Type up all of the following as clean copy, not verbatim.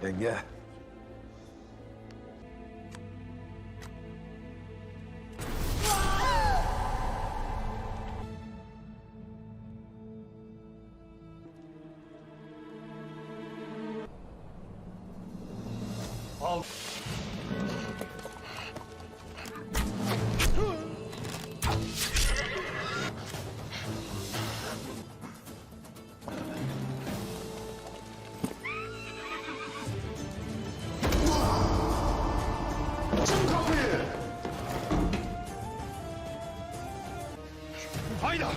Yenge. Al. Açın kapıyı! Hayda!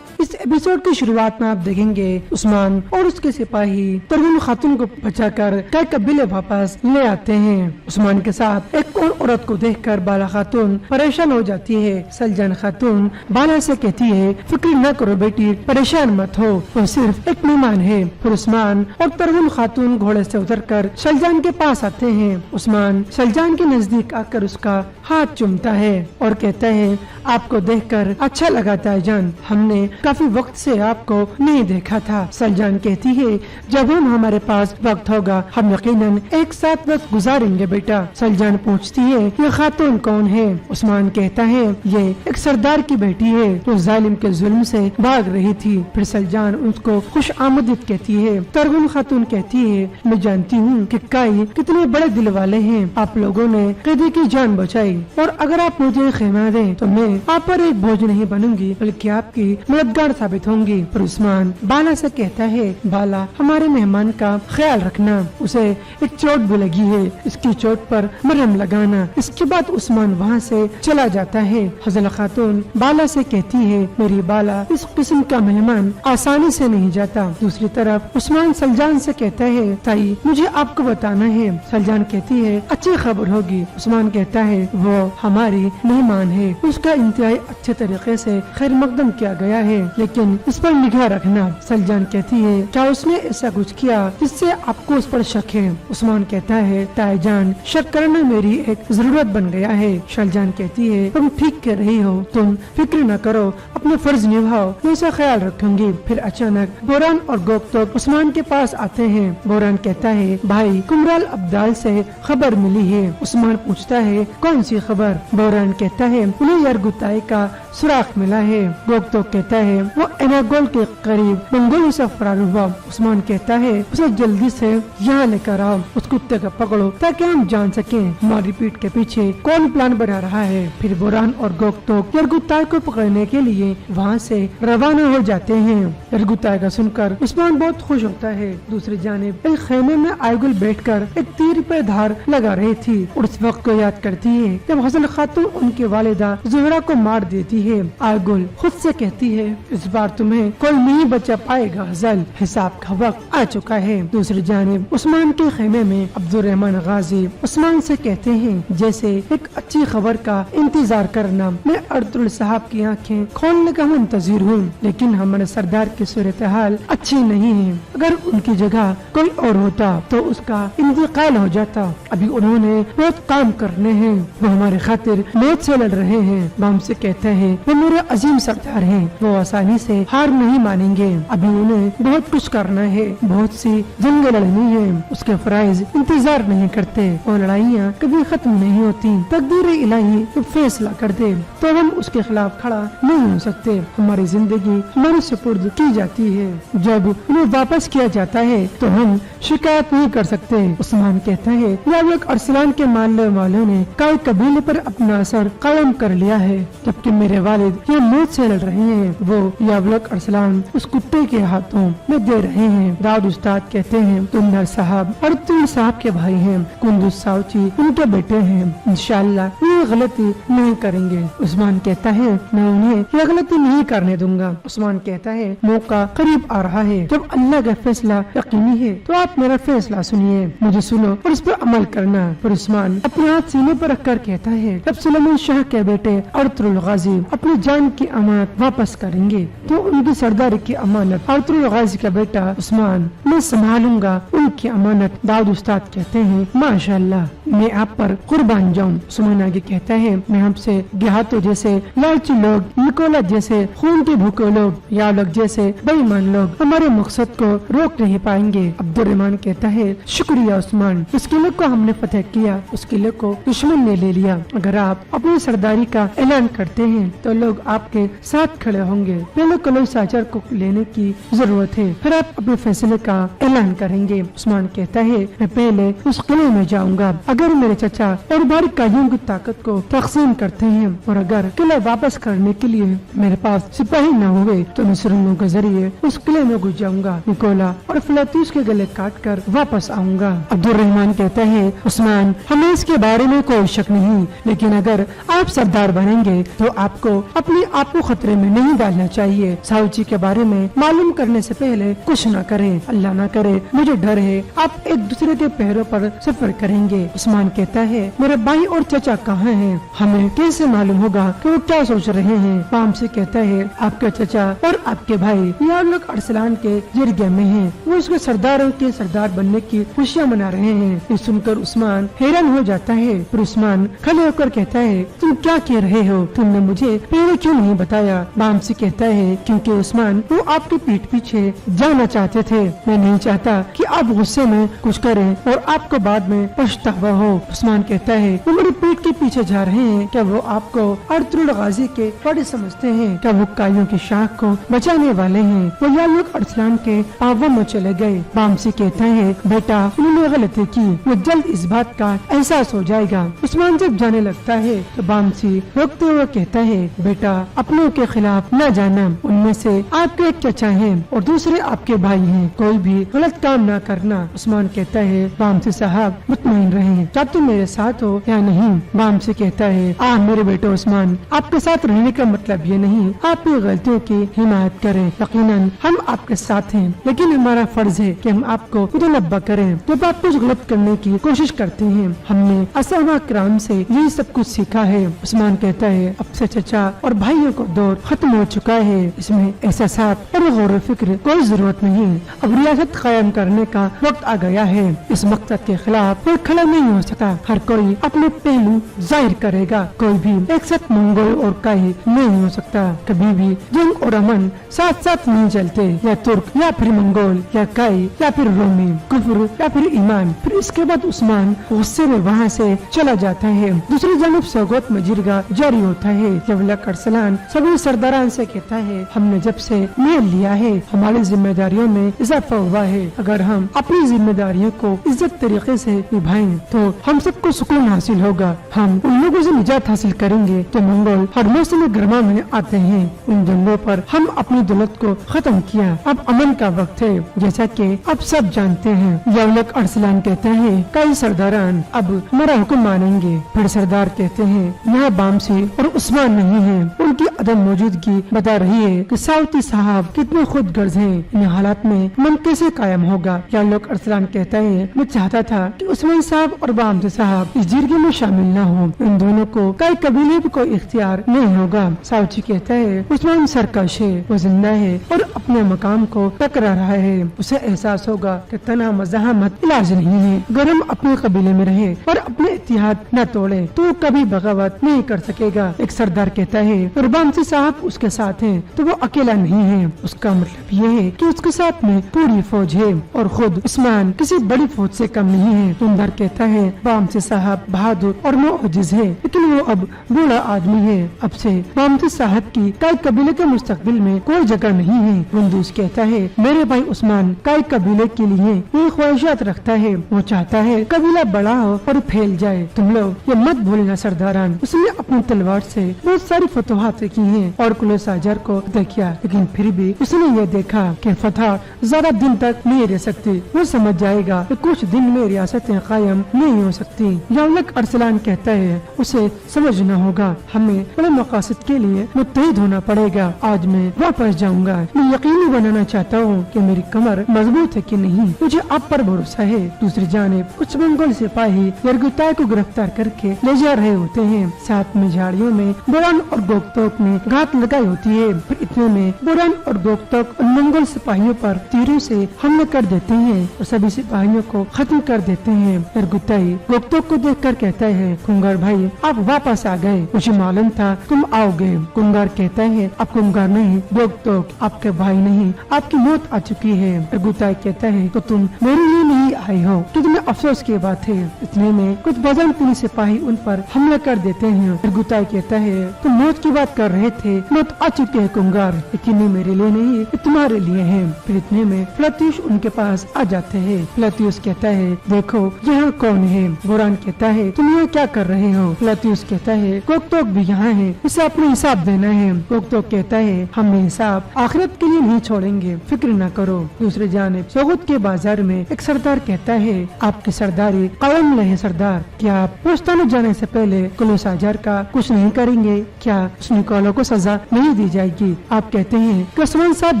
इस episode की शुरुआत में आप देखेंगे उस्मान और उसके सिपाही तरगुन खातून को बचाकर कई कबीले वापस ले आते हैं। उस्मान के साथ एक और औरत को देखकर बाला खातून परेशान हो जाती है। सलजान खातून बाला से कहती है, फिक्र न करो बेटी, परेशान मत हो, वो सिर्फ एक मेहमान है। फिर उस्मान और तरगुन खातून घोड़े से उतरकर सलजान के पास आते हैं। उस्मान सलजान के नजदीक आकर उसका हाथ चूमता है और कहता है, आपको देखकर अच्छा लगा ताईजान, हमने काफी वक्त से आपको नहीं देखा था। सलजान कहती है, जब हम हमारे पास वक्त होगा हम यकीनन एक साथ वक्त गुजारेंगे बेटा। सलजान पूछती है, ये खातून कौन है? उस्मान कहता है, ये एक सरदार की बेटी है जो जालिम के जुल्म से भाग रही थी। फिर सलजान उसको खुश आमदीद कहती है। तरगुन खातून कहती है, मैं जानती हूँ कि काई कितने बड़े दिल वाले हैं, आप लोगों ने कैदी की जान बचाई और अगर आप मुझे खेमा दें तो मैं आप पर एक बोझ नहीं बनूंगी बल्कि आपकी मददगार साबित होंगी। पर उस्मान बाला से कहता है, बाला हमारे मेहमान का ख्याल रखना, उसे एक चोट भी लगी है, इसकी चोट पर मरहम लगाना। इसके बाद उस्मान वहाँ से चला जाता है। हज़ल खातून बाला से कहती है, मेरी बाला इस किस्म का मेहमान आसानी से नहीं जाता। दूसरी तरफ उस्मान सलजान से कहता है, ताई मुझे आपको बताना है। सलजान कहती है, अच्छी खबर होगी। उस्मान कहता है, वो हमारी मेहमान है, उसका इंतहाई अच्छे तरीके से खैर मकदम किया गया है, लेकिन इस पर निगाह रखना। सलजान कहती है, क्या उसने ऐसा कुछ किया जिससे आपको उस पर शक है? उस्मान कहता है, ताईजान शक करना मेरी एक जरूरत बन गया है। सलजान कहती है, तुम ठीक कह रही हो, तुम फिक्र न करो, अपने फर्ज निभाओ, मैं इसका ख्याल रखूंगी। फिर अचानक बोरान और गोकतोक उस्मान के पास आते हैं। बोरान कहता है, भाई कुमराल अब्दाल से खबर मिली है। उस्मान पूछता है, कौन सी खबर? बोरान कहता है, उन्हें यरगुताई का सुराख मिला है। गोकतोक कहता है, वो एनागोल के करीब मंगोलों से फरार हुआ। उस्मान कहता है, उसे जल्दी से यहाँ लेकर आओ, उस कुत्ते को पकड़ो ताकि हम जान सकें हमारी पीठ के पीछे कौन प्लान बना रहा है। फिर बोरान और गोकतोक यरगुताई को पकड़ने के लिए वहाँ से रवाना हो जाते हैं। यरगुताई का सुनकर उस्मान बहुत खुश होता है। दूसरी जानिब एक खेमे में आयगुल बैठकर एक तीर पे धार लगा रही थी और उस वक्त को याद करती है जब हसन खातून उनकी वालिदा ज़ुहरा को मार देती है। आयगुल खुद से कहती है, इस बार तुम्हें कोई नहीं बचा पाएगा हज़ल, हिसाब का वक्त आ चुका है। दूसरी जानिब उस्मान के खेमे में अब्दुर्रहमान गाजी उस्मान से कहते हैं, जैसे एक अच्छी खबर का इंतजार करना, मैं अर्तुल साहब की आंखें खोलने का मुंतजिर हूँ, लेकिन हमारे सरदार की सूरत हाल अच्छी नहीं है। अगर उनकी जगह कोई और होता तो उसका इंतकाल हो जाता। अभी उन्होंने बहुत काम करने हैं, वो हमारे खातिर मौत से लड़ रहे हैं। बाम से कहते हैं, वो मेरे अजीम सरदार हैं, वो आसानी से हार नहीं मानेंगे। अभी उन्हें बहुत कुछ करना है, बहुत सी जंगें लड़नी है, उसके फराइज इंतजार नहीं करते और लड़ाइयाँ कभी खत्म नहीं होती। तकदीर इलाही जब फैसला कर दे तो हम उसके खिलाफ खड़ा नहीं हो सकते। हमारी जिंदगी हमारे सुपुर्द की जाती है, जब उन्हें वापस किया जाता है तो हम शिकायत नहीं कर सकते। उस्मान कहता है, यावलक अरसलान के मानने वालों ने कई कबीले पर अपना असर कायम कर लिया है, जबकि मेरे वालिद ये मौत से लड़ रहे हैं। वो यावलक अरसलान उस कुत्ते के हाथों में दे रहे हैं। दाऊद उस्ताद कहते हैं, तुमदार साहब और तुम साहब के भाई हैं, कुंदुस सावची उनके बेटे हैं, इंशाअल्लाह ये गलती नहीं करेंगे। उस्मान कहता है, मैं उन्हें ये गलती नहीं करने दूंगा। उस्मान कहता है, मौका करीब आ रहा है, जब अल्लाह का फैसला यकीनी है तो आप मेरा फैसला सुनिए, मुझे सुनो और इस पर अमल करना। पर उस्मान अपने हाथ सीने पर रखकर कहता है, जब सुलेमान शाह के बेटे अर्तुल गाजी अपनी जान की अमानत वापस करेंगे तो उनकी सरदारी की अमानत अर्तुगरुल गाजी का बेटा उस्मान मैं संभालूंगा। उनकी अमानत दाऊद उस्ताद कहते हैं माशाअल्लाह मैं आप पर कुर्बान जाऊं। उस्मान आगे कहता है मैं आपसे देहातों जैसे लालची लोग, निकोला जैसे खून के भूखे लोग, या लोग जैसे बेईमान लोग हमारे मकसद को रोक नहीं पाएंगे। अब्दुर्रहमान कहता है शुक्रिया उस्मान, उस किले को हमने फतह किया, उस किले को दुश्मन ने ले लिया। अगर आप अपनी सरदारी का ऐलान करते हैं तो लोग आपके साथ खड़े होंगे। पहले कलो साजर को लेने की जरूरत है, फिर आप अपने फैसले का ऐलान करेंगे। उस्मान कहता है मैं पहले उस किले में जाऊंगा। अगर मेरे चचा और भाई कायदों की ताकत को तकसीम करते हैं और अगर किला वापस करने के लिए मेरे पास सिपाही न हुए तो मैं सुरंगों के जरिए उस किले में घुस जाऊंगा, निकोला और फिलातूस के गले काट कर वापस आऊंगा। अब्दुर्रहमान कहता है उस्मान हमें इसके बारे में कोई शक नहीं, लेकिन अगर आप सरदार बनेंगे तो आपको अपने आप को खतरे में नहीं डालना चाहिए। साउची के बारे में मालूम करने से पहले कुछ न करें, अल्लाह न करे, मुझे डर है आप एक दूसरे के पैरों पर सफर करेंगे। उस्मान कहता है मेरे भाई और चचा कहाँ हैं? हमें कैसे मालूम होगा कि वो क्या सोच रहे हैं? पाम से कहता है आपके चचा और आपके भाई यहाँ लोग अरसलान के जरिए में हैं, वो इसके सरदारों के सरदार बनने की खुशियाँ मना रहे हैं। ये सुनकर उस्मान हैरान हो जाता है। फिर उस्मान खड़े होकर कहता है तुम क्या कह रहे हो? तुमने मुझे पहले क्यों नहीं बताया? बाम से कहता है क्योंकि उस्मान वो आपके पीठ पीछे जाना चाहते थे। मैं नहीं चाहता कि आप गुस्से में कुछ करें और आपको बाद में पछतावा हो। उस्मान कहता है वो मेरी पीठ के पीछे जा रहे हैं, क्या वो आपको अर्तुगरुल गाजी के बड़े समझते हैं? क्या वो कायों की शाख को बचाने वाले हैं? वो या लोग अरसलान के पावों में चले गए। बाम से कहता है बेटा उन्होंने गलती की, वो जल्द इस बात का एहसास हो जाएगा। उस्मान जब जाने लगता है तो बामसी रोकते हुए कहता है बेटा अपनों के खिलाफ न जाना, उनमें से आपके एक चचा हैं और दूसरे आपके भाई हैं, कोई भी गलत काम न करना। उस्मान कहता है बामसी साहब मुतमईन रहें, क्या तुम मेरे साथ हो या नहीं? बामसी कहता है मेरे बेटे उस्मान आपके साथ रहने का मतलब ये नहीं आपकी गलतियों की हिमायत करें, यकीनन हम आपके साथ हैं, लेकिन हमारा फर्ज है कि हम आपको मुतनब्बा करें जब आप कुछ गलत करने की कोशिश करते हैं। हमने असहाबा किराम से यही सब कुछ सीखा है। उस्मान कहता है अब से चचा और भाइयों को दौर खत्म हो चुका है, इसमें एहसासात और गौर फिक्र कोई जरूरत नहीं। अब रियासत कायम करने का वक्त आ गया है। इस मकसद के खिलाफ कोई खड़ा नहीं हो सकता, हर कोई अपने पहलू जाहिर करेगा, कोई भी एक साथ मंगोल और काई नहीं हो सकता। कभी भी जंग और अमन साथ साथ नहीं चलते, या तुर्क या फिर मंगोल या काई या फिर रोमी, कुफ्र या फिर ईमान। फिर इसके बाद उस्मान गुस्से में वहाँ से चला जाता है। दूसरी जानब सौगत में जिरगा जारी होता है। जब अरसलान सभी सरदारान से कहता है हमने जब से मेल लिया है हमारी जिम्मेदारियों में इजाफा हुआ है, अगर हम अपनी जिम्मेदारियों को इज्जत तरीके से निभाएं तो हम सबको सुकून हासिल होगा। हम उन लोगों से निजात हासिल करेंगे तो मंगोल हर मौसम गर्मा में आते हैं। उन जंगों पर हम अपनी दौलत को खत्म किया, अब अमन का वक्त है, जैसा कि अब सब जानते हैं। यवलक अरसलान कहता है कई सरदारान अब हमारा हुक्म मानेंगे। फिर सरदार कहते हैं यहाँ बामसी और उस्मान नहीं है, उनकी अदम मौजूदगी बता रही है कि साउती साहब कितने खुद गर्ज हैं। इन हालात में मन कैसे कायम होगा? यवलक अरसलान कहता है मैं चाहता था कि उस्मान साहब और बामसी साहब इस जिरगे में शामिल न हो, इन दोनों को कई कबीले भी कोई इख्तियार नहीं होगा। साउची कहता है उस्मान सरकश है, वो जिंदा है और अपने मकाम को टकरा रहा है, उसे एहसास होगा कि तना मज़ाहमत इलाज नहीं है। अगर हम अपने कबीले में रहे और अपने इत्तेहाद न तोड़े तो वो कभी बगावत नहीं कर सकेगा। एक सरदार कहता है और बामसी साहब उसके साथ हैं तो वो अकेला नहीं है, उसका मतलब ये है कि उसके साथ में पूरी फौज है और खुद उस्मान किसी बड़ी फौज से कम नहीं है। तुमदार कहता है बामसी साहब बहादुर और मुअज्जिज है, लेकिन वो अब बूढ़ा आदमी है, अब से बामसी साहब की कई कबीले के मुस्तकबिल में कोई जगह नहीं है। गुंदूस कहता है मेरे भाई उस्मान कई कबीले के लिए ये ख्वाहिशात रखता है, वो चाहता है कबीला बड़ा हो और फैल जाए। तुम लोग ये मत भूलना सरदारान, उसने अपनी तलवार से बहुत सारी फतवाहत की हैं और कुलो साजर को फतह किया, लेकिन फिर भी उसने ये देखा कि फतह ज्यादा दिन तक नहीं रह सकती। वो समझ जाएगा कि कुछ दिन में रियासतें कायम नहीं हो सकती। यवलक अरसलान कहता है उसे समझना होगा, हमें बड़े मकासद के लिए मुत्तहिद होना पड़ेगा। आज मैं वापस जाऊंगा, मैं यकीनी बनाना चाहता हूँ कि मेरी कमर मजबूत है कि नहीं, मुझे आप पर भरोसा है। दूसरी जानिब कुछ मंगोल सिपाही यरगुताई को गिरफ्तार करके ले जा रहे होते हैं, साथ में झाड़ियों में बुरान और गोगतो गोकतोक ने घात लगाई होती है। फिर इतने में बुरान और गोकतोक मंगोल सिपाहियों पर तीरों से हमला कर देते हैं और सभी सिपाहियों को खत्म कर देते हैं। यरगुताई गोकतोक को देखकर कहता है, कुंगार भाई आप वापस आ गए, मुझे मालूम था तुम आओगे। कुंगार कहता है, आप कुंगार नहीं गोकतोक, आपके भाई नहीं, आपकी मौत आ चुकी है। यरगुताई कहता है, तो तुम मेरे लिए नहीं आई हो, तो तुम्हें अफसोस की बात है। इतने में कुछ बजरंग सिपाही उन पर हमला कर देते हैं। यरगुताई कहता है, तुम मौत की बात कर रहे थे, मौत आ चुकी है कुंगार, लेकिन ये मेरे लिए नहीं, ये तुम्हारे लिए है। फिर इतने में फ्लातियुस उनके पास आ जाते हैं। फ्लातियुस कहता है, देखो यहाँ कौन है। बुरान कहता है, तुम यहाँ क्या कर रहे हो। फ्लातियुस कहता है, गोकतोक भी यहाँ है, इसे अपने हिसाब देना है। गोकतोक कहता है, हम हिसाब आखिरत के लिए नहीं छोड़ेंगे, फिक्र न करो। दूसरी जानिब सोगत के बाजार में एक सरदार कहता है, आपकी सरदारी कायम रहे सरदार, क्या आप पोस्ताना जाने से पहले कुलूस आजार का कुछ नहीं करेंगे? क्या उस निकोलो को सजा नहीं दी जाएगी? आप कहते हैं कि उस्मान साहब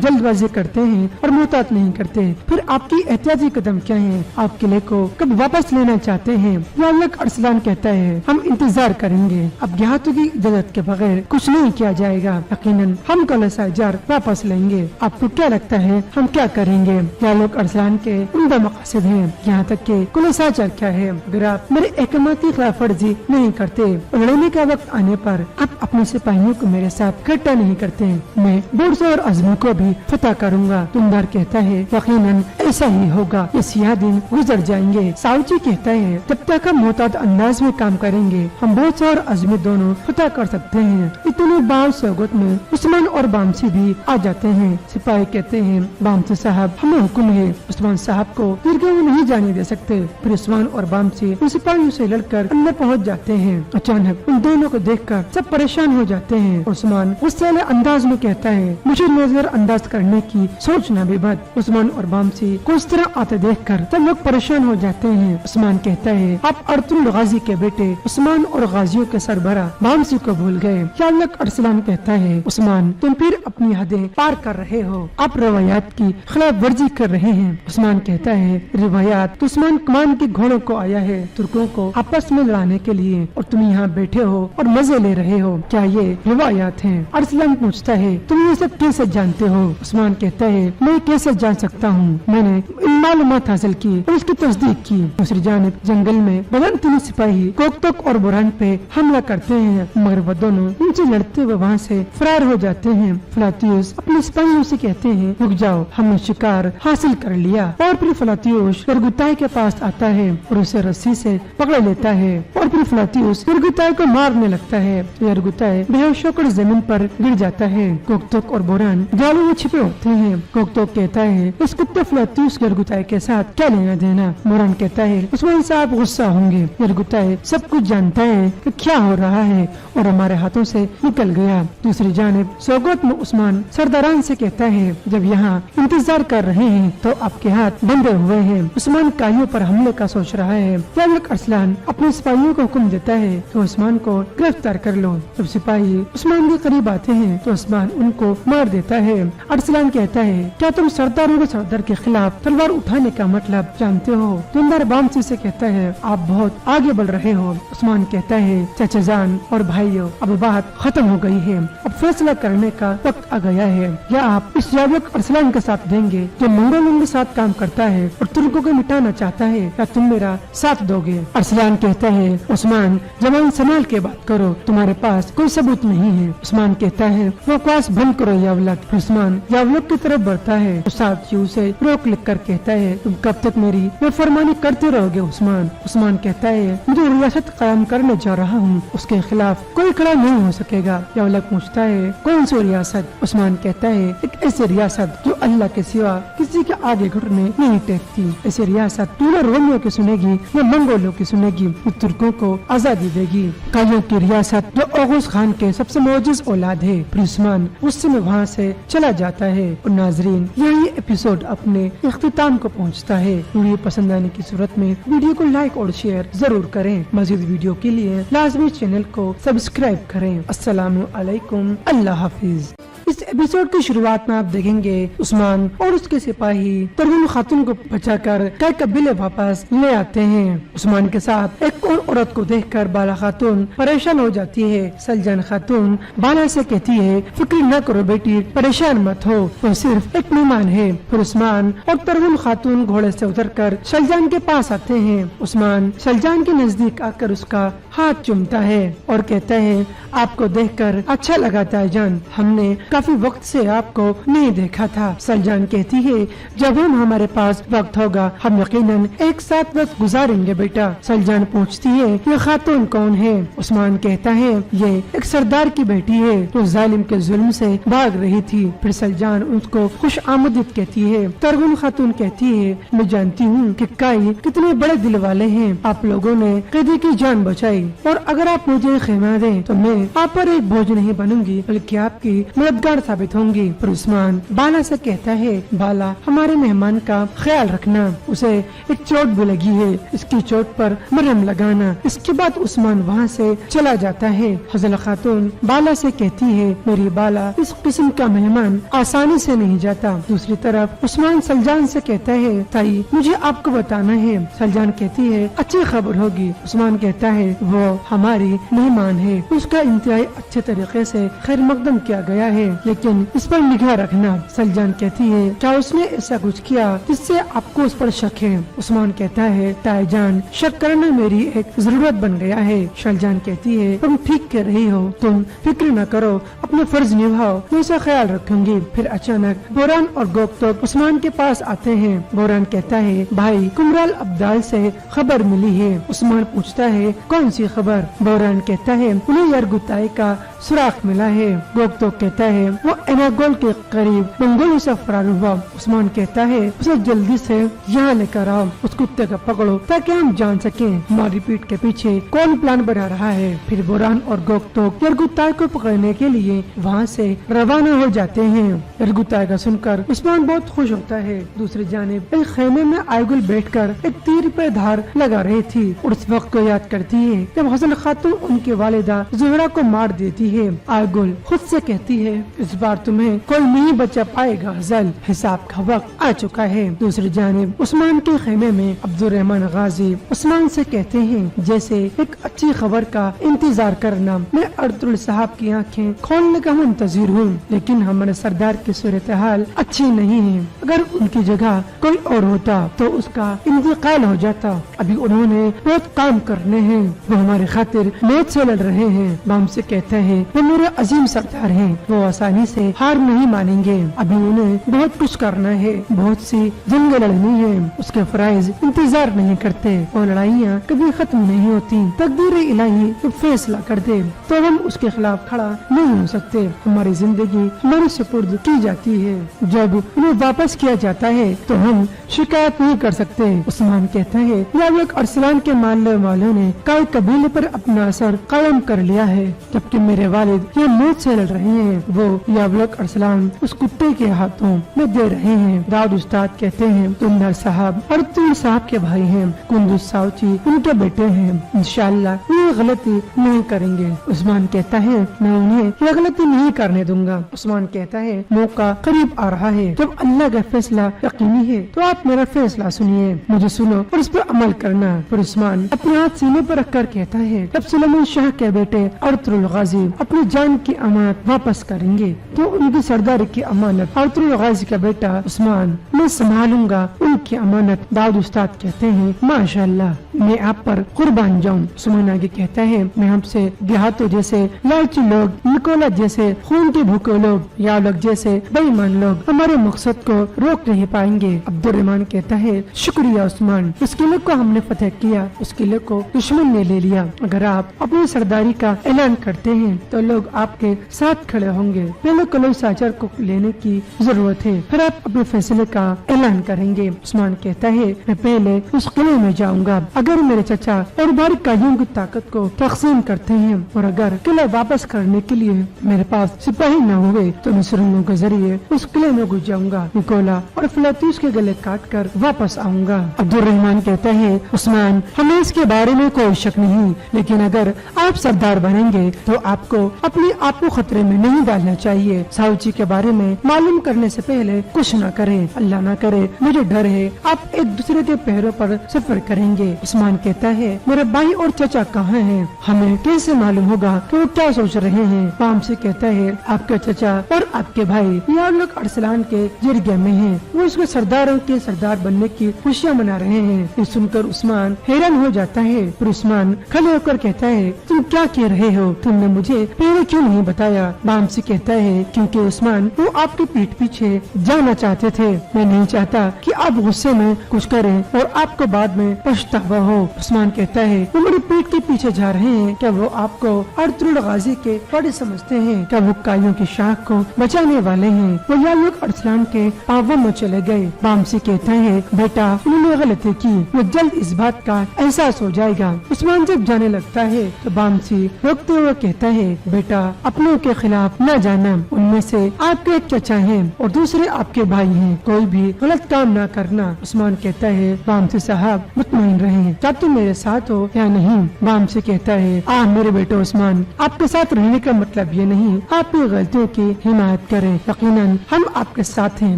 जल्दबाजी करते हैं और मोहतात नहीं करते, फिर आपकी एहतियाती कदम क्या है? आप किले को कब वापस लेना चाहते हैं? यालक अरसलान कहता है, हम इंतजार करेंगे, अब देहातों की इजाजत के बगैर कुछ नहीं किया जाएगा, यकीनन हम कुलूस आजार वापस लेंगे। आपको क्या लगता है हम क्या करेंगे? यालक अरसलान के उम्दा मकसद है, यहाँ तक के कुलूस आजार क्या है। अगर आप मेरे अहकामाती खिलाफ वर्जी नहीं करते, लड़ने का वक्त आने पर आप अपने सिपाहियों को मेरे साथ इकट्ठा नहीं करते, मैं बोर्स और अजमी को भी फतह करूंगा। तुमदार कहता है, यकीनन ऐसा ही होगा, ये सियाह दिन गुजर जाएंगे। साउची कहता है, जब तक हम मोहतात अंदाज में काम करेंगे, हम बोर्स और अजमी दोनों फतह कर सकते हैं। इतने बाद सोगत में उस्मान और बामसी भी आ जाते हैं। सिपाही कहते हैं, बामसी साहब हमें हुक्म है, उस्मान साहब को दीर्घायु नहीं जाने दे सकते। फिर उस्मान और बामसी उन सिपाहियों से लड़कर अंदर पहुंच जाते हैं। अचानक उन दोनों को देखकर सब परेशान हो जाते हैं। उस्मान गुस्से अंदाज में कहता है, मुझे नजर अंदाज करने की सोचना भी बद। उस्मान और बामसी को इस तरह आते देखकर सब लोग परेशान हो जाते हैं। उस्मान कहता है, आप अर्तुल गाजी के बेटे उस्मान और गाजियों के सरबरा बामसी को भूल गए। यालक अरसलान कहता है, उस्मान तुम फिर अपनी हदें पार कर रहे हो, आप रवायात की खिलाफ वर्जी कर रहे हैं। उस्मान कहता है, रिवायात उस्मान कमान के घोड़ों को आया है तुर्कों को आपस में लड़ाने के लिए, और तुम यहाँ बैठे हो और मजे ले रहे हो, क्या ये रिवायात है? अरसलान पूछता है, तुम ये सब कैसे जानते हो? उस्मान कहता है, मैं कैसे जान सकता हूँ, मैंने मालूमात हासिल की और उसकी तस्दीक की। दूसरी जानिब जंगल में बदरतीनी सिपाही गोकतोक और बुरान पे हमला करते हैं, मगर वो दोनों उनसे लड़ते हुए वहाँ से फरार हो जाते हैं। फ्लातियुस अपने सिपाहियों से कहते हैं, रुक जाओ, हमने शिकार हासिल कर लिया। और फिर फ्लातियुस यरगुताई के पास आता है और उसे रस्सी से पकड़ लेता है, और फिर फ्लातियुस यरगुताई को मारने लगता है। यरगुताई बेहोश होकर जमीन पर गिर जाता है। गोकतोक और बुरान जालों में छिपे होते हैं। गोकतोक कहता है, इस कुत्ते फ्लातियुस यरगुताई के साथ क्या लेना देना? बुरान कहता है, उस्मान साहब गुस्सा होंगे, यरगुताई सब कुछ जानता है कि क्या हो रहा है और हमारे हाथों से निकल गया। दूसरी जानिब सोगत में उस्मान सरदारान से कहता है, जब यहाँ इंतजार कर रहे हैं तो आपके हाथ बंधे हुए हैं। उस्मान काइयों पर हमले का सोच रहा है। यालक अरसलान अपने सिपाहियों को हुक्म देता है कि उस्मान को गिरफ्तार कर लो। जब सिपाही उस्मान के करीब आते हैं तो उस्मान उनको मार देता है। अरसलान कहता है, क्या तुम सरदारों के सरदार के खिलाफ तलवार उठाने का मतलब जानते हो? दुमदार बामसी से कहता है, आप बहुत आगे बढ़ रहे हो। उस्मान कहता है, चाचा जान और भाइयों, अब बात खत्म हो गई है, अब फैसला करने का वक्त आ गया है। या आप इस यालक अरसलान के साथ देंगे जो मंगोलों के साथ काम करता है और तुर्कों को मिटाना चाहता है, या तुम मेरा साथ दोगे? अरसलान कहता है, उस्मान जवान संभाल के बात करो, तुम्हारे पास कोई सबूत नहीं है। उस्मान कहता है, बकवास बंद करो यावलक। उस्मान यावलक की तरफ बढ़ता है तो साथियों से रोक लिख कर कहता है, तुम कब तक मेरी बेफरमानी करते रहोगे उस्मान? उस्मान कहता है, जो रियासत कायम करने जा रहा हूँ उसके खिलाफ कोई खड़ा नहीं हो सकेगा। यावलक पूछता है, कौन सी रियासत? उस्मान कहता है, एक ऐसी रियासत जो अल्लाह के सिवा किसी के आगे घुटने नहीं टेकती। ऐसी रियासत न रोमियों की सुनेगी न मंगोलों की सुनेगी, जो तुर्कों को आजादी देगी। काइयों की रियासत जो ओगुस खान के सबसे मौजूद औलाद है। फिर उस्मान गुस्से में वहाँ से चला जाता है। और नाजरीन, यहाँ ये एपिसोड अपने इख्तिताम को पहुँचता है। वीडियो पसंद आने की सूरत में वीडियो को लाइक और शेयर जरूर करें। मज़ीद वीडियो के लिए लाजमी चैनल को सब्सक्राइब करें। अस्सलामु अलैकुम, अल्लाह हाफिज। इस एपिसोड की शुरुआत में आप देखेंगे उस्मान और उसके सिपाही तरहुल खातून को बचाकर कई कबीले वापस ले आते हैं। उस्मान के साथ एक और औरत को देखकर बाला खातून परेशान हो जाती है। सलजान खातून बाला से कहती है, फिक्र न करो बेटी, परेशान मत हो, वो सिर्फ एक मेहमान है। फिर उस्मान और तरहुल खातून घोड़े से उतरकर सलजान के पास आते हैं। उस्मान सलजान के नजदीक आकर उसका हाथ चूमता है और कहता है, आपको देखकर अच्छा लगा ताईजान, हमने काफी वक्त से आपको नहीं देखा था। सलजान कहती है, जब हम हमारे पास वक्त होगा हम यकीनन एक साथ वक्त गुजारेंगे बेटा। सलजान पूछती है, ये खातून कौन है? उस्मान कहता है, ये एक सरदार की बेटी है जो जालिम के जुल्म से भाग रही थी। फिर सलजान उसको खुश आमदीद कहती है। तरहुल खातून कहती है, मैं जानती हूँ कि काई कितने बड़े दिल वाले हैं, आप लोगों ने कैदी की जान बचाई और अगर आप मुझे खेमा दें तो मैं आप पर एक बोझ नहीं बनूंगी बल्कि आपकी मददगार साबित होंगी। फिर उस्मान बाला से कहता है, बाला हमारे मेहमान का ख्याल रखना, उसे एक चोट भी लगी है, इसकी चोट पर मरहम लगाना। इसके बाद उस्मान वहाँ से चला जाता है। हजल खातून बाला से कहती है, मेरी बाला इस किस्म का मेहमान आसानी से नहीं जाता। दूसरी तरफ उस्मान सलजान से कहता है, ताई मुझे आपको बताना है। सलजान कहती है, अच्छी खबर होगी। उस्मान कहता है, वो हमारी मेहमान है, उसका इंतहाई अच्छे तरीके से खैर मकदम किया गया है, लेकिन इस पर निगाह रखना। सलजान कहती है, क्या उसने ऐसा कुछ किया जिससे आपको उस पर शक है? उस्मान कहता है, ताईजान शक करना मेरी एक जरूरत बन गया है। सलजान कहती है, तुम ठीक कह रही हो, तुम फिक्र न करो, अपने फर्ज निभाओ, मैं उसका ख्याल रखूंगी। फिर अचानक बोरान और गोकतोक उस्मान के पास आते हैं। बोरान कहता है, भाई कुमराल अब्दाल से खबर मिली है। उस्मान पूछता है, कौन सी खबर? बोरान कहता है, उन्हें यरगुताई का सुराख मिला है। गोकतोक कहता है, वो एनागोल के करीब मंगोलों से फरार हुआ। उस्मान कहता है, उसे जल्दी से यहाँ लेकर आओ, उस कुत्ते को पकड़ो ताकि हम जान सकें हमारी पीठ के पीछे कौन प्लान बना रहा है। फिर बोरान और गोकतोक यरगुताई को पकड़ने के लिए वहाँ से रवाना हो जाते हैं। यरगुताई का सुनकर उस्मान बहुत खुश होता है। दूसरी जानिब एक खेमे में आयगुल बैठकर एक तीर पे धार लगा रही थी और उस वक्त को याद करती है जब हसन खातून उनकी वालिदा ज़ुहरा को मार देती है। आयगुल खुद से कहती है, इस बार तुम्हें कोई नहीं बचा पाएगा हज़ल, हिसाब का वक्त आ चुका है। दूसरी जानिब उस्मान के खेमे में अब्दुर्रहमान गाजी उस्मान से कहते हैं, जैसे एक अच्छी खबर का इंतजार करना। मैं अर्तुल साहब की आंखें खोलने का मुंतजिर हूँ, लेकिन हमारे सरदार की सूरत हाल अच्छी नहीं है। अगर उनकी जगह कोई और होता तो उसका इंतकाल हो जाता। अभी उन्होंने बहुत काम करने हैं, वो हमारे खातिर मौत से लड़ रहे हैं। बाम से कहते हैं, वो मेरे अजीम सरदार हैं, वो आसानी से हार नहीं मानेंगे। अभी उन्हें बहुत कुछ करना है, बहुत सी जंग लड़नी है, उसके फराइज इंतजार नहीं करते और लड़ाइयाँ कभी खत्म नहीं होती। तकदीर इलाही जब फैसला कर दे तो हम उसके खिलाफ खड़ा नहीं हो सकते। हमारी जिंदगी हमारे सुपुर्द की जाती है, जब उन्हें वापस किया जाता है तो हम शिकायत नहीं कर सकते। उस्मान कहता है, यावलक अरसलान के मानने वालों ने कई कबीले पर अपना असर कायम कर लिया है, जबकि मेरे वालिद ये मौत से लड़ रहे हैं। वो यावलक अरसलान उस कुत्ते के हाथों में दे रहे हैं। दाऊद उस्ताद कहते हैं, तुमदार साहब और तुम साहब के भाई हैं, कुंदुस साउची उनके बेटे हैं, इंशाअल्लाह ये गलती नहीं करेंगे। उस्मान कहता है, मैं उन्हें ये गलती नहीं करने दूंगा। उस्मान कहता है, मौका करीब आ रहा है, जब अल्लाह का फैसला यकीनी है तो आप मेरा फैसला सुनिए, मुझे सुनो और इस पर अमल करना। फिर उस्मान अपने हाथ सीने पर रखकर कहता है, जब सुलेमान शाह के बेटे अर्तुल गाजी अपनी जान की अमानत वापस करेंगे तो उनकी सरदारी की अमानत अर्तुल गाजी का बेटा उस्मान मैं संभालूंगा उनकी अमानत। दाऊद उस्ताद कहते हैं, माशाअल्लाह, मैं आप पर कुर्बान जाऊं। उस्मान आगे कहता है, मैं हमसे देहातों जैसे लालची लोग, निकोला जैसे खून के भूखे लोग, या लोग जैसे बेईमान लोग हमारे मकसद को रोक नहीं पाएंगे। अब्दुर्रहमान कहता है, शुक्रिया उस्मान, उस किले को हमने फतेह किया, उस किले को दुश्मन ने ले लिया। अगर आप अपनी सरदारी का ऐलान करते हैं तो लोग आपके साथ खड़े होंगे। पहले कलो साचर को लेने की जरूरत है, फिर आप अपने फैसले का ऐलान करेंगे। उस्मान कहता है, मैं पहले उस किले में जाऊंगा, अगर मेरे चचा और भाई काइयों की ताकत को तकसीम करते हैं और अगर किला वापस करने के लिए मेरे पास सिपाही न हुए तो मैं सुरंगों के जरिए उस किले में घुस जाऊंगा, निकोला और फिलातूस के गले काट कर वापस आऊंगा। अब्दुल रहमान कहता है, उस्मान हमें इसके बारे में कोई शक नहीं, लेकिन अगर आप सरदार बनेंगे तो आपको अपने आप को खतरे में नहीं डालना चाहिए। साउची के बारे में मालूम करने से पहले कुछ न करें, अल्लाह न करे, मुझे डर है आप एक दूसरे के पैरों पर सफर करेंगे। उस्मान कहता है, मेरे भाई और चचा कहाँ हैं? हमें कैसे मालूम होगा कि वो क्या सोच रहे हैं? पाम से कहता है, आपके चचा और आपके भाई यहाँ लोग अरसलान के जरिए में हैं। वो उसके सरदारों के सरदार बनने की खुशियाँ मना रहे हैं। ये सुनकर उस्मान हैरान हो जाता है। फिर उस्मान खड़े होकर कहता है, तुम क्या कह रहे हो? तुमने मुझे पहले क्यों नहीं बताया? पाम से कहता है, क्योंकि उस्मान वो आपके पीठ पीछे जाना चाहते थे। मैं नहीं चाहता कि आप गुस्से में कुछ करें और आपको बाद में पछतावा हो। उस्मान कहता है, वो मेरी पीठ के पीछे जा रहे हैं। क्या वो आपको अर्तुगरुल गाजी के बड़े समझते हैं? क्या वो काइयों की शाख को बचाने वाले हैं? वो यहाँ लोग अरसलान के पावों में चले गए। बामसी कहता है, बेटा उन्होंने गलती की, वो जल्द इस बात का एहसास हो जाएगा। उस्मान जब जाने लगता है तो बामसी रोकते हुए कहता है, बेटा अपनों के खिलाफ न जाना, उनमें से आपके एक चचा हैं और दूसरे आपके भाई हैं, कोई भी गलत काम न करना। उस्मान कहता है, बामसी साहब मुतमईन रहें, क्या तुम मेरे साथ हो या नहीं? बामसी कहता है, मेरे बेटे उस्मान, आपके साथ रहने का मतलब ये नहीं आपकी गलतियों की हिमायत करें। यकीनन हम आपके साथ हैं,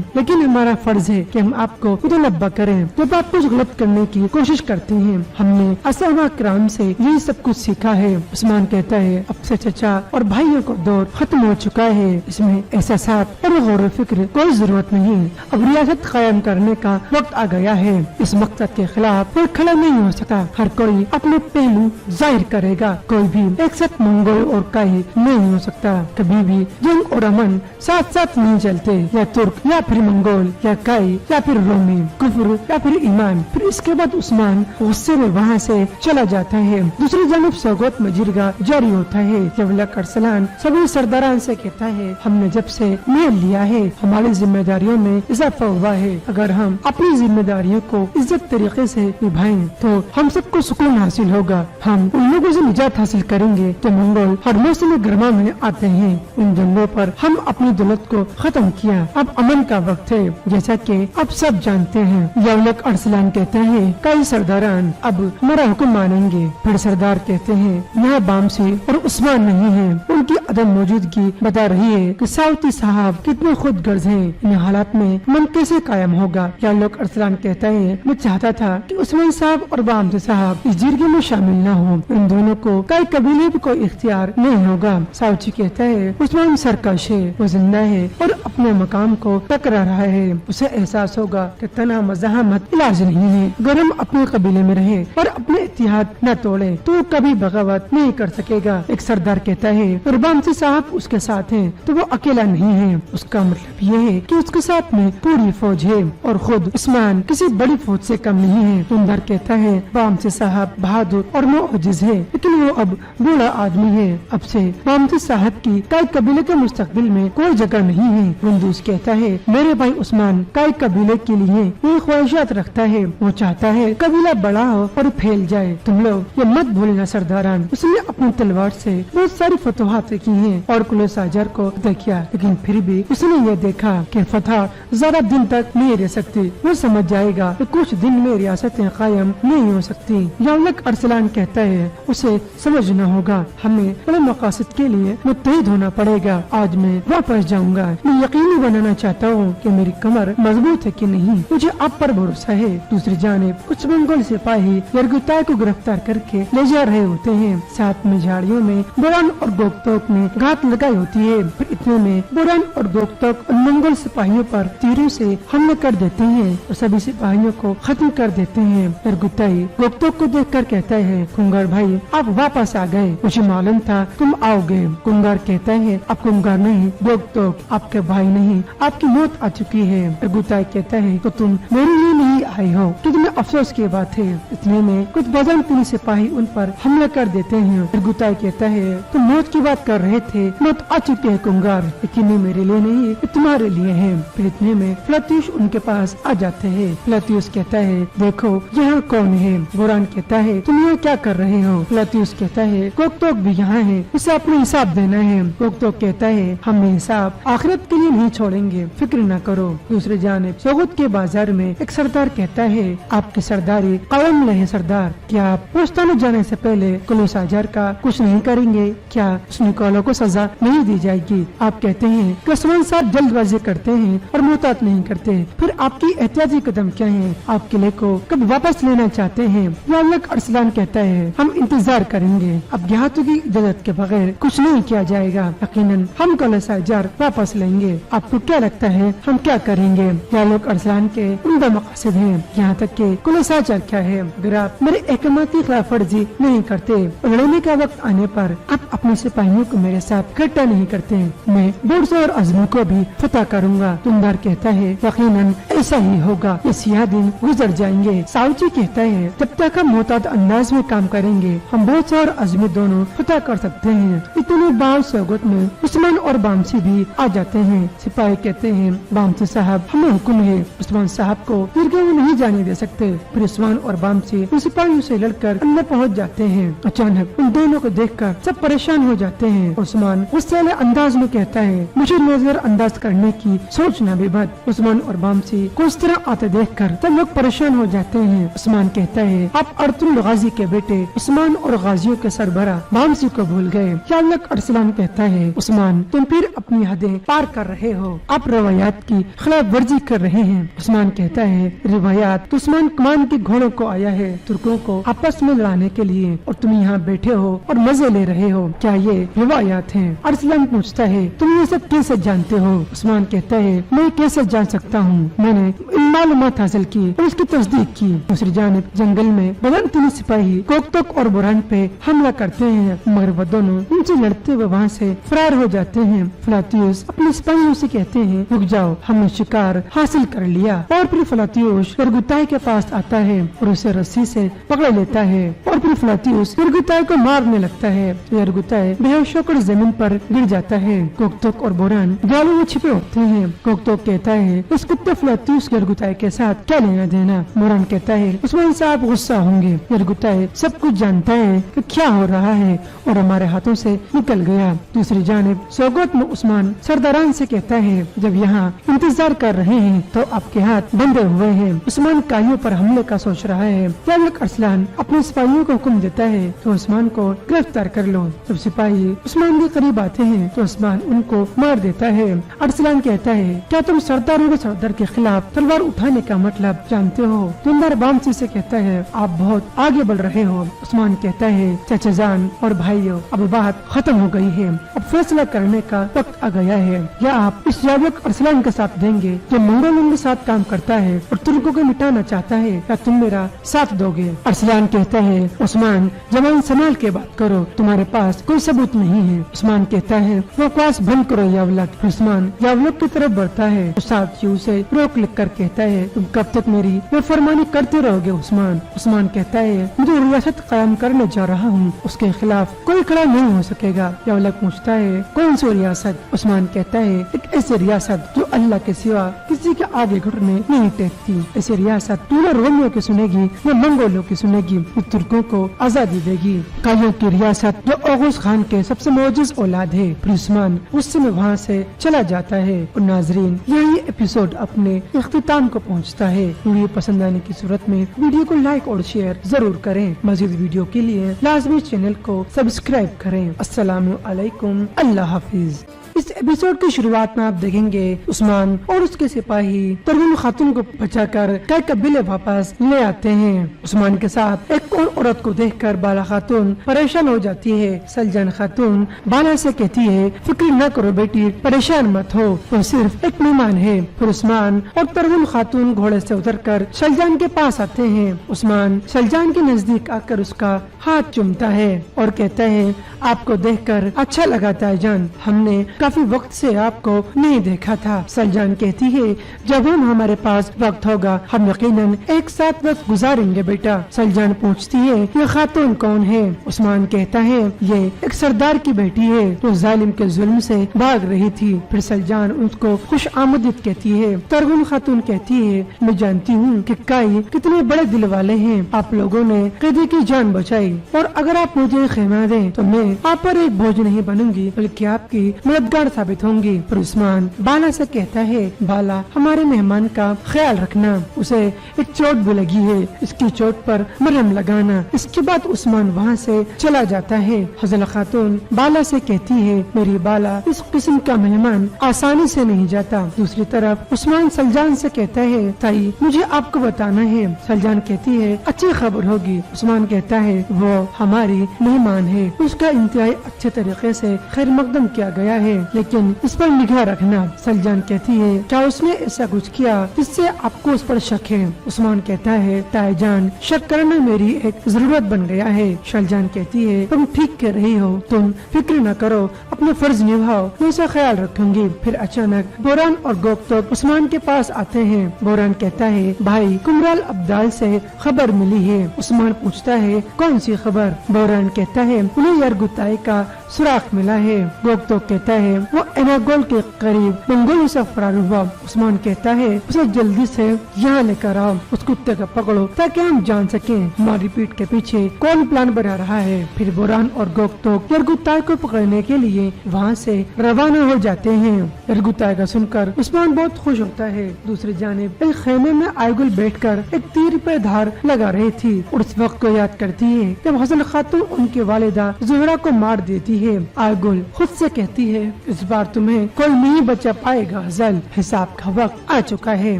लेकिन हमारा फर्ज है कि हम आपको मुतनब्बा करें जब आप कुछ गलत करने की कोशिश करते हैं। हमने असहाबा किराम से यही सब कुछ सीखा है। उस्मान कहता है, अब से चचा और भाइयों का दौर खत्म हो चुका है, इसमें एहसासात और गौर फिक्र कोई जरूरत नहीं। अब रियासत कायम करने का वक्त आ गया है। इस मकसद के खिलाफ कोई खड़ा नहीं हो सकता। हर कोई अपने पहलू जाहिर करेगा। कोई भी एक साथ मंगोल और काई नहीं हो सकता। कभी भी जंग और अमन साथ साथ नहीं चलते, या तुर्क या फिर मंगोल या काई या फिर रोमी, कुफ्र या फिर ईमान। फिर इसके बाद उस्मान गुस्से में वहाँ से चला जाता है। दूसरी जानब सौगत मजिरगा जारी होता है। जवलक अरसलान सभी सरदारान से कहता है, हमने जब से मेल लिया है हमारी जिम्मेदारियों में इजाफा हुआ है। अगर हम अपनी जिम्मेदारियों को इज्जत तरीके से निभाएं तो हम सबको सुकून हासिल होगा। हम उन लोगों से निजात हासिल करेंगे तो मंगोल हर मौसम गर्मा में आते हैं। इन जंगों पर हम अपनी दौलत को खत्म किया, अब अमन का वक्त है, जैसा कि अब सब जानते हैं। यवलक अरसलान कहते हैं, कई सरदारान अब हमारा हुक्म मानेंगे। फिर सरदार कहते हैं, यहाँ बामसी और उस्मान नहीं है। उनकी अदम मौजूदगी बता रही है कि साउती साहब कितने खुद गर्ज हैं। इन हालात में मन कैसे कायम होगा? यवलक अरसलान कहता है, मैं चाहता था कि उस्मान साहब और बामसी साहब इस जिरगे में शामिल न हो। इन दोनों को कई कबीले भी कोई इख्तियार नहीं होगा। साउची कहता है, उस्मान सरकश है, वो जिंदा है और अपने मकाम को टकरा रहा है। उसे एहसास होगा कि तना मज़ाहमत इलाज नहीं है। अगर हम अपने कबीले में रहे और अपने इत्तेहाद न तोड़े तो वो कभी बगावत नहीं कर सकेगा। एक सरदार कहता है, और बामसी साहब उसके साथ हैं तो वो अकेला नहीं है। उसका मतलब ये है कि उसके साथ में पूरी फौज है और खुद उस्मान किसी बड़ी फौज से कम नहीं है। तुंदर कहता है, बामसी साहब बहादुर और मुअज्जिज है, लेकिन वो अब बूढ़ा आदमी है। अब से बामसी साहब की कई कबीले के मुस्तकबिल में कोई जगह नहीं है। गुंदूस कहता है, मेरे भाई उस्मान कई कबीले के लिए ये ख्वाहिशात रखता है। वो चाहता है कबीला बड़ा हो और फैल जाए। तुम लोग ये मत भूलना सरदारान, उसने अपनी तलवार से बहुत सारी फतवाहत की हैं और कुल साजर को फतह किया, लेकिन फिर भी उसने ये देखा कि फतह ज्यादा दिन तक नहीं रह सकती। वो समझ जाएगा कि कुछ दिन में रियासतें कायम नहीं हो सकती। यवलक अरसलान कहता है, उसे समझना होगा, हमें बड़े मकासद के लिए मुत्तहिद होना पड़ेगा। आज मैं वापस जाऊंगा। मैं यकीनी बनाना चाहता हूँ कि मेरी कमर मजबूत है कि नहीं। मुझे आप पर भरोसा है। दूसरी जानिब कुछ मंगोल सिपाही यरगुताई को गिरफ्तार करके ले जा रहे होते हैं। साथ में झाड़ियों में बुरान और गोकतोक ने घात लगाई होती है। फिर इतने में बुरान और गोकतोक उन मंगोल सिपाहियों पर तीरों से हमला कर देते हैं और सभी सिपाहियों को खत्म कर देते हैं। यरगुताई गोकतोक को देखकर कहता है, कुंगार भाई आप वापस आ गए, मुझे मालूम था तुम आओगे। कुंगार कहता है, आप कुंगार नहीं गोकतोक, आपके भाई नहीं, आपकी मौत आ चुकी है। यरगुताई कहता है, तो तुम मेरे लिए नहीं आए हो, कितने अफसोस की बात है। इतने में कुछ बदनपुरी सिपाही उन पर हमला कर देते हैं। यरगुताई कहता है, तुम मौत की बात कर रहे रहे थे मौत आ चुके हैं कुंगार, लेकिन ये मेरे लिए नहीं ये तुम्हारे लिए है। फिर इतने में फ्लातियुस उनके पास आ जाते हैं। फ्लातियुस कहता है देखो यहाँ कौन है। बोरान कहता है तुम यहाँ क्या कर रहे हो। फ्लातियुस कहता है कोकतोक भी यहाँ है, उसे अपना हिसाब देना है। कोकतोक कहता है हम हिसाब आखिरत के लिए नहीं छोड़ेंगे, फिक्र न करो। दूसरी जानिब सोगुत के बाजार में एक सरदार कहता है आपकी सरदारी कायम रहे सरदार, क्या आप पोस्ताना जाने से पहले कुलूस आजार का कुछ नहीं करेंगे? क्या उस निकोलो को सजा नहीं दी जाएगी? आप कहते हैं कि उस्मान साहब जल्दबाजी करते हैं और मोहतात नहीं करते, फिर आपकी एहतियाती कदम क्या है? आप किले को कब वापस लेना चाहते हैं? यालक अरसलान कहता है हम इंतजार करेंगे, अब देहातों की इजाजत के बगैर कुछ नहीं किया जाएगा, यकीनन हम कुलूस आजार वापस लेंगे। आपको क्या लगता है हम क्या करेंगे? यालक अरसलान के उम्दा मकसद है, यहाँ तक कि कुलूस आजार क्या है। अगर आप मेरे अहकामाती खिलाफ वर्जी नहीं करते, लड़ने का वक्त आने पर आप अपने सिपाहियों को मेरे साथ इकट्ठा नहीं करते, मैं बोर्स और अजमों को भी फतह करूंगा। तुमदार कहता है यकीनन ऐसा ही होगा, ये सियाह दिन गुजर जाएंगे। साउची कहता है जब तक हम मोहतात अंदाज में काम करेंगे हम बोर्स और अजमी दोनों फतह कर सकते हैं। इतने बाद सोगत में उस्मान और बामसी भी आ जाते हैं। सिपाही कहते हैं बामसी साहब हमें हुक्म है, उस्मान साहब को दीर्घायु नहीं जाने दे सकते। फिर उस्मान और बामसी उन सिपाहियों से लड़कर अंदर पहुंच जाते हैं। अचानक उन दोनों को देखकर सब परेशान हो जाते हैं। उस्मान गुस्से वाले अंदाज में कहता है मुझे नजर अंदाज करने की सोचना भी बद। उस्मान और बामसी को इस तरह आते देखकर सब लोग परेशान हो जाते हैं। उस्मान कहता है आप अर्तुल गाजी के बेटे उस्मान और गाजियों के सरबरा बामसी को भूल गए। यालक अरसलान कहता है उस्मान तुम फिर अपनी हदें पार कर रहे हो, आप रवायात की खिलाफ वर्जी कर रहे हैं। उस्मान कहता है रिवायात उस्मान कमान के घोड़ों को आया है तुर्कों को आपस में लड़ाने के लिए, और तुम यहाँ बैठे हो और मजे ले रहे हो, क्या ये रिवायात हैं? अरसलान पूछता है तुम ये सब कैसे जानते हो? उस्मान कहता है मैं कैसे जान सकता हूँ, मैंने मालूमात हासिल की और उसकी तस्दीक की। दूसरी जानिब जंगल में बदन सिपाही कोकतोक और बुरहान पे हमला करते हैं, मगर वो दोनों उनसे लड़ते हुए वहाँ से फरार हो जाते हैं। फ्लातियुस अपने सिपाहियों से कहते हैं रुक जाओ, हमने शिकार हासिल कर लिया। और फिर फ्लातियुस यरगुताई के पास आता है और उसे रस्सी से पकड़ लेता है और फिर फ्लातियुस यरगुताई को मारने लगता है। यरगुताई बेहोश होकर जमीन पर गिर जाता है। कोकतोक और बुरहान जालों में छिपे होते हैं। कोकतोक कहता है इस कुत्ते फ्लातियुस यरगुताई के साथ क्या लेना देना? बुरहान कहता है उस्मान साहब गुस्सा होंगे, यरगुताई सब कुछ जानता है कि क्या हो रहा है और हमारे हाथों से निकल गया। दूसरी जानिब सोगत में उस्मान सरदारान से कहता है जब यहाँ इंतजार कर रहे हैं तो आपके हाथ बंधे हुए हैं। उस्मान काइयों पर हमले का सोच रहा है। यालक अरसलान अपने सिपाहियों को हुक्म देता है तो उस्मान को गिरफ्तार कर लो। जब सिपाही उस्मान के करीब आते हैं तो उस्मान उनको मार देता है। अरसलान कहता है क्या तुम सरदारों के सरदार के खिलाफ तलवार उठाने का मतलब जानते हो? तुमदार बामसी से कहता है आप बहुत आगे बढ़ रहे हो। उस्मान कहता है चाचा जान और भाइयों अब बात खत्म हो गई है, अब फैसला करने का वक्त आ गया है। या आप इस यालक अरसलान का साथ देंगे जो मंगोलों के साथ काम करता है और तुर्कों को मिटाना चाहता है, या तुम मेरा साथ दोगे? अरसलान कहता है उस्मान जवान संभाल के बात करो, तुम्हारे पास कोई सबूत नहीं है। उस्मान कहता है बकवास बंद करो यावलक। उस्मान यावलक की तरफ बढ़ता है तो साथियों से रोक लिख कर कहता है तुम कब तक मेरी बेफरमानी करते रहोगे उस्मान? उस्मान कहता है मुझे रियासत कायम करने जा रहा हूँ, उसके खिलाफ कोई खड़ा नहीं हो सकेगा। यावलक पूछता है कौन सी रियासत? उस्मान कहता है एक ऐसी रियासत जो अल्लाह के सिवा किसी के आगे घुटने नहीं टेकती। ऐसी रियासत तू न रोमियों की सुनेगी न मंगोलों की सुनेगी, जो तुर्कों को आजादी देगी। कायों की रियासत जो ओगुस खान के सबसे मौजूद औलाद है। फिर उस्मान गुस्से में वहाँ से चला जाता है। और नाजरीन यहाँ ये एपिसोड अपने इख्तिताम को पहुँचता है। वीडियो पसंद आने की सूरत में वीडियो को लाइक और शेयर जरूर करें। मजीद वीडियो के लिए लाजमी चैनल को सब्सक्राइब करें। अस्सलामु अलैकुम, अल्लाह हाफिज। इस एपिसोड की शुरुआत में आप देखेंगे उस्मान और उसके सिपाही तरहुन खातून को बचाकर कई कबीले वापस ले आते हैं। उस्मान के साथ एक और औरत को देखकर बाला खातून परेशान हो जाती है। सलजान खातून बाला से कहती है फिक्र न करो बेटी, परेशान मत हो, वो सिर्फ एक मेहमान है। फिर उस्मान और तरहुन खातून घोड़े से उतरकर सलजान के पास आते हैं। उस्मान सलजान के नजदीक आकर उसका हाथ चूमता है और कहता है आपको देखकर अच्छा लगा ताईजान, हमने काफी वक्त से आपको नहीं देखा था। सलजान कहती है जब हम हमारे पास वक्त होगा हम यकीनन एक साथ वक्त गुजारेंगे बेटा। सलजान पूछती है ये खातून कौन है? उस्मान कहता है ये एक सरदार की बेटी है जो जालिम के जुल्म से भाग रही थी। फिर सलजान उसको खुश आमदीद कहती है। तरगुन खातून कहती है मैं जानती हूँ कि काई कितने बड़े दिल वाले हैं। आप लोगों ने कैदी की जान बचाई और अगर आप मुझे खेमा दें तो मैं आप पर एक बोझ नहीं बनूंगी बल्कि आपकी मददगार साबित होंगी। फिर उस्मान बाला से कहता है बाला हमारे मेहमान का ख्याल रखना, उसे एक चोट भी लगी है, इसकी चोट पर मरहम लगाना। इसके बाद उस्मान वहाँ से चला जाता है। हज़रत खातून बाला से कहती है मेरी बाला इस किस्म का मेहमान आसानी से नहीं जाता। दूसरी तरफ उस्मान सलजान से कहता है ताई मुझे आपको बताना है। सलजान कहती है अच्छी खबर होगी। उस्मान कहता है वो हमारी मेहमान है, उसका इंतहाई अच्छे तरीके से खैर मकदम किया गया है लेकिन इस पर निगाह रखना। सलजान कहती है क्या उसने ऐसा कुछ किया जिससे आपको उस पर शक है? उस्मान कहता है ताई जान शक करना मेरी एक जरूरत बन गया है। सलजान कहती है तुम ठीक कह रही हो, तुम फिक्र न करो, अपने फर्ज निभाओ, मैं इसका ख्याल रखूंगी। फिर अचानक बोरान और गोकतोक उस्मान के पास आते हैं। बोरान कहता है भाई कुमराल अब्दाल से खबर मिली है। उस्मान पूछता है कौन सी खबर? बोरान कहता है उन्हें यरगुताई का सुराख मिला है। गोकतोक कहता है वो एनागोल के करीब मंगोलों से फरार हुआ। उस्मान कहता है उसे जल्दी से यहाँ लेकर आओ, उस कुत्ते को पकड़ो ताकि हम जान सकें हमारी पीठ के पीछे कौन प्लान बना रहा है। फिर बोरान और गोकतोक यरगुताई को पकड़ने के लिए वहाँ से रवाना हो जाते हैं। यरगुताई का सुनकर उस्मान बहुत खुश होता है। दूसरी जानिब एक खेमे में आयगुल बैठकर एक तीर पे धार लगा रही थी और उस वक्त को याद करती है जब हसन खातून उनकी वालिदा ज़ुहरा को मार देती है। आयगुल खुद से कहती है इस बार तुम्हें कोई नहीं बचा पाएगा हज़ल, हिसाब का वक्त आ चुका है।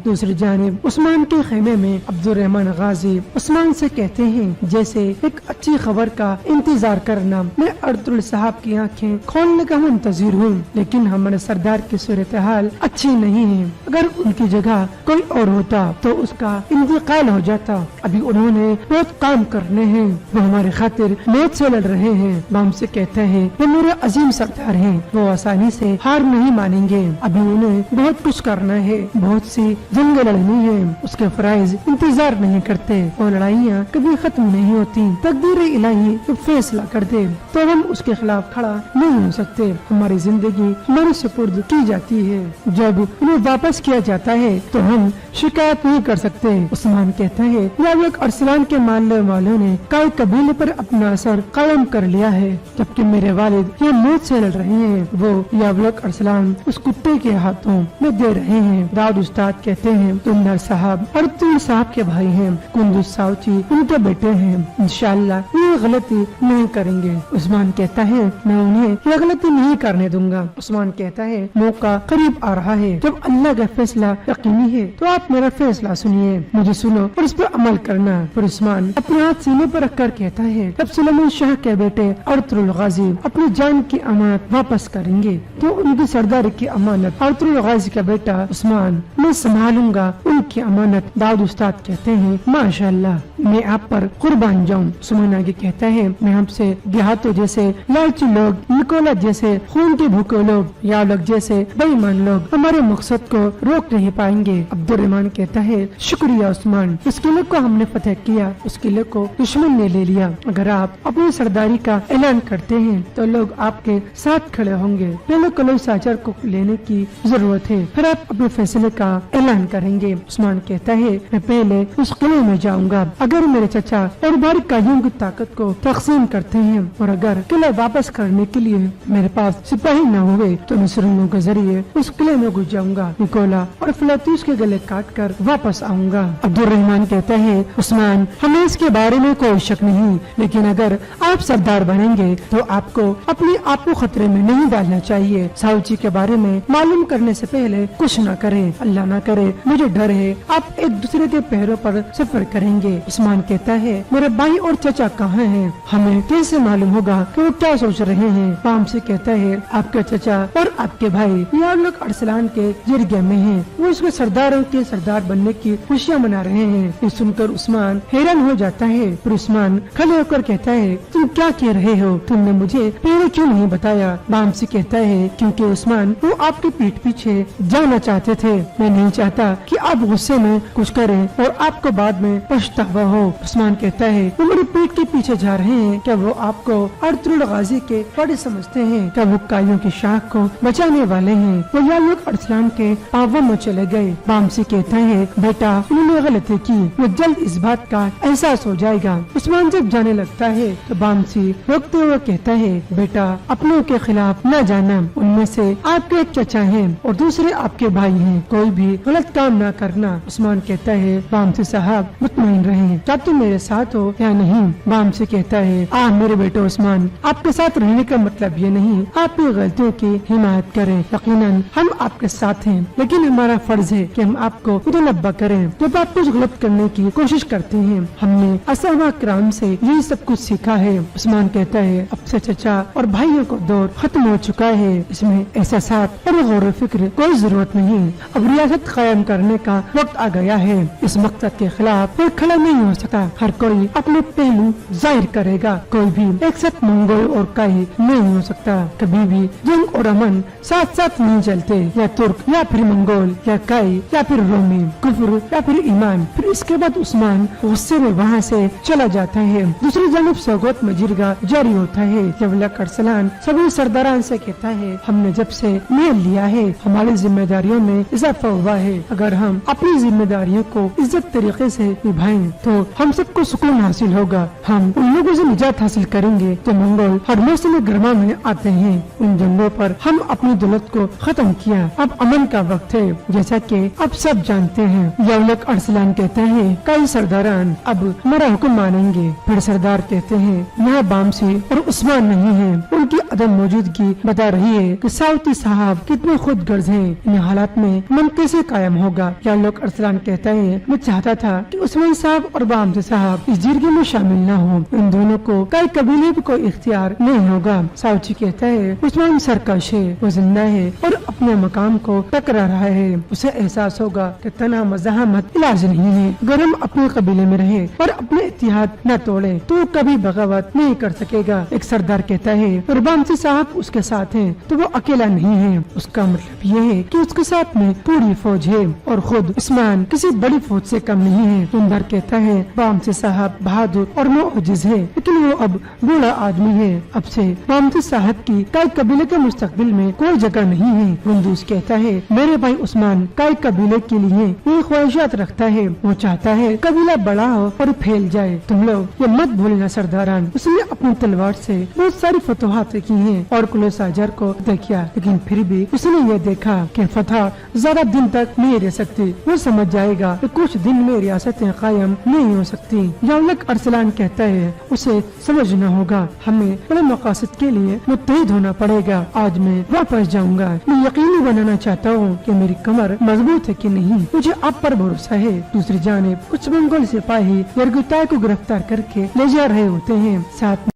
दूसरी जानिब उस्मान के खेमे में अब्दुर्रहमान गाजी उस्मान से कहते हैं जैसे एक अच्छी खबर का इंतजार करना। मैं अर्तुल साहब की आंखें खोलने का मुंतजिर हूँ लेकिन हमारे सरदार की सूरत हाल अच्छी नहीं है। अगर उनकी जगह कोई और होता तो उसका इंतकाल हो जाता। अभी उन्होंने बहुत काम करने हैं, वो हमारे खातिर मौत से लड़ रहे हैं। बाम से कहते हैं वो मेरे अजीम सरदार हैं, वो आसानी से हार नहीं मानेंगे। अभी उन्हें बहुत कुछ करना है, बहुत सी जंग लड़नी है, उसके फराइज इंतजार नहीं करते और लड़ाइयाँ कभी खत्म नहीं होती। तकदीर इलाही तो फैसला कर दे तो हम उसके खिलाफ खड़ा नहीं हो सकते। हमारी जिंदगी हमारे सुपुर्द की जाती है, जब उन्हें वापस किया जाता है तो हम शिकायत नहीं कर सकते। उस्मान कहता है यावलक अरसलान के मानने वालों ने कई कबीले पर अपना असर कायम कर लिया है जबकि मेरे वालिद ये मौत से लड़ रहे हैं। वो यावलक अरसलान उस कुत्ते के हाथों में दे रहे हैं। दाऊद उस्ताद कहते हैं तुमदार साहब और तुम साहब के भाई हैं, कुंदुज साउची उनके बेटे हैं, इंशाअल्लाह ये गलती नहीं करेंगे। उस्मान कहता है मैं उन्हें ये गलती नहीं करने दूंगा। उस्मान कहता है मौका करीब आ रहा है, जब अल्लाह का फैसला यकीनी है तो आप मेरा फैसला सुनिए, मुझे सुनो और इस पर अमल करना। फिर उस्मान अपने हाथ सीने पर रखकर कहता है जब सुलेमान शाह के बेटे अर्तुल गाजी अपनी जान की अमानत वापस करेंगे तो उनकी सरदारी की अमानत अर्तुल गाजी का बेटा उस्मान मैं संभालूंगा उनकी अमानत। दाऊद उस्ताद कहते हैं माशाअल्लाह मैं आप पर कुर्बान जाऊं। उस्मान आगे कहता है मैं हमसे देहातों जैसे लालची लोग, निकोला जैसे खून के भूखे लोग, या लोग जैसे बेईमान लोग हमारे मकसद को रोक नहीं पाएंगे। अब्दुर्रहमान कहता है शुक्रिया उस्मान, इस किले को हमने फतेह किया, उस किले को दुश्मन ने ले लिया। अगर आप अपनी सरदारी का ऐलान करते हैं तो लोग आपके साथ खड़े होंगे। पहले कलोई साचर को लेने की जरूरत है, फिर आप अपने फैसले का ऐलान करेंगे। उस्मान कहता है मैं पहले उस किले में जाऊंगा। अगर मेरे चचा और भारी कायियों की ताकत को तकसीम करते हैं और अगर किला वापस करने के लिए मेरे पास सिपाही न हुए तो मैं सुरंगों के जरिए उस किले में घुस जाऊंगा, निकोला और फिलातूस के गले काट कर वापस आऊंगा। अब्दुर्रहमान कहता है उस्मान हमें इसके बारे में कोई शक नहीं, लेकिन अगर आप सरदार बनेंगे तो आपको अपने आप को खतरे में नहीं डालना चाहिए। साउची के बारे में मालूम करने से पहले कुछ न करें, अल्लाह न करे, मुझे डर है आप एक दूसरे के पैरों पर सफर करेंगे। उस्मान कहता है मेरे भाई और चचा कहाँ हैं? हमें कैसे मालूम होगा कि वो क्या सोच रहे हैं? पाम से कहता है आपके चचा और आपके भाई या लोग अरसलान के जरिए में हैं, वो इसके सरदारों के सरदार बनने की खुशियाँ मना रहे हैं। ये सुनकर उस्मान हैरान हो जाता है। फिर उस्मान खड़े होकर कहता है तुम क्या कह रहे हो? तुमने मुझे मुझे पहले क्यों नहीं बताया? बामसी कहता है क्योंकि उस्मान वो आपके पीठ पीछे जाना चाहते थे। मैं नहीं चाहता कि आप गुस्से में कुछ करें और आपको बाद में पछतावा हो। उस्मान कहता है वो मेरे पीठ के पीछे जा रहे हैं, क्या वो आपको अर्तुगरुल गाजी के बड़े समझते हैं? क्या वो काइयों की शाख को बचाने वाले हैं? वो यालुक अरसलान के पावों में चले गए। बामसी कहता है बेटा उन्होंने गलती की, वो जल्द इस बात का एहसास हो जाएगा। उस्मान जब जाने लगता है तो बामसी रोकते हुए कहता है बेटा अपनों के खिलाफ न जाना, उनमें से आपके एक चचा हैं और दूसरे आपके भाई हैं, कोई भी गलत काम न करना। उस्मान कहता है बामसी साहब मुतमईन रहें, क्या तुम मेरे साथ हो या नहीं? बामसी कहता है मेरे बेटे उस्मान, आपके साथ रहने का मतलब ये नहीं आपकी गलतियों की हिमायत करें। यकीनन हम आपके साथ हैं, लेकिन हमारा फर्ज है कि हम आपको मुतनब्बा करें जब आप कुछ गलत करने की कोशिश करते हैं। हमने असहाबा किराम से यही सब कुछ सीखा है। उस्मान कहता है अब से चचा और भाइयों का दौर खत्म हो चुका है, इसमें एहसासात और गौर फिक्र कोई जरूरत नहीं। अब रियासत कायम करने का वक्त आ गया है। इस मकसद के खिलाफ कोई खड़ा नहीं हो सकता, हर कोई अपने पहलू जाहिर करेगा, कोई भी एक साथ मंगोल और काई नहीं हो सकता। कभी भी जंग और अमन साथ साथ नहीं चलते, या तुर्क या फिर मंगोल या काई या फिर रोमी, कुफ्र या फिर ईमान। फिर इसके बाद उस्मान गुस्से में वहाँ से चला जाता है। दूसरी जानब सौगत में जिरगा जारी होता है। यालुक अरसलान सभी सरदारान से कहता है हमने जब से मेल लिया है हमारी जिम्मेदारियों में इजाफा हुआ है। अगर हम अपनी जिम्मेदारियों को इज्जत तरीके से निभाएं तो हम सबको सुकून हासिल होगा। हम उन लोगों से निजात हासिल करेंगे तो मंगोल हर मौसम गर्मा में आते हैं। उन जंगों पर हम अपनी दौलत को खत्म किया, अब अमन का वक्त है, जैसा कि अब सब जानते हैं। यालुक अरसलान कहता है कई सरदारान अब हमारा हुक्म मानेंगे। फिर सरदार कहते हैं यहाँ बामसी और उस्मान नहीं है, उनकी अदम मौजूदगी बता रही है कि साउती साहब कितने खुद गर्ज हैं। इन हालात में मन कैसे कायम होगा? यालुक अरसलान कहता है मैं चाहता था कि उस्मान साहब और बामसी साहब इस जिरगे में शामिल न हो, इन दोनों को कई कबीले भी कोई इख्तियार नहीं होगा। साउची कहता है उस्मान सरकश है, वो जिंदा है और अपने मकाम को टकरा रहा है, उसे एहसास होगा कि तन्हा मज़ाहमत इलाज नहीं है। अगर हम अपने कबीले में रहे और अपने इत्तेहाद न तोड़े तो कभी बगावत नहीं कर सकेगा। एक सरदार कहता है और बामसी साहब उसके साथ हैं तो वो अकेला नहीं है, उसका मतलब ये है कि उसके साथ में पूरी फौज है और खुद उस्मान किसी बड़ी फौज से कम नहीं है। सुंदर कहता है बामसी साहब बहादुर और मुअज्जिज है, लेकिन वो अब बूढ़ा आदमी है। अब से बामसी साहब की कई कबीले के मुस्तकबिल में कोई जगह नहीं है। गुंदूस कहता है मेरे भाई उस्मान कई कबीले के लिए ये ख्वाहिशात रखता है, वो चाहता है कबीला बड़ा हो और फैल जाए। तुम लोग ये मत भूलना सरदारान, उसने अपनी तलवार से बहुत सारी फतवाहत की हैं और कुलो साजर को देखा, लेकिन फिर भी उसने ये देखा कि फतह ज्यादा दिन तक नहीं रह सकती। वो समझ जाएगा कि कुछ दिन में रियासतें कायम नहीं हो सकती। यालुक अरसलान कहता है उसे समझना होगा, हमें बड़े मकासद के लिए मुत्तहिद होना पड़ेगा। आज मैं वापस जाऊंगा, मैं यकीनी बनाना चाहता हूँ कि मेरी कमर मजबूत है कि नहीं, मुझे आप पर भरोसा है। दूसरी जानिब कुछ मंगोल सिपाही यरगुताई को गिरफ्तार करके ले जा रहे होते हैं, साथ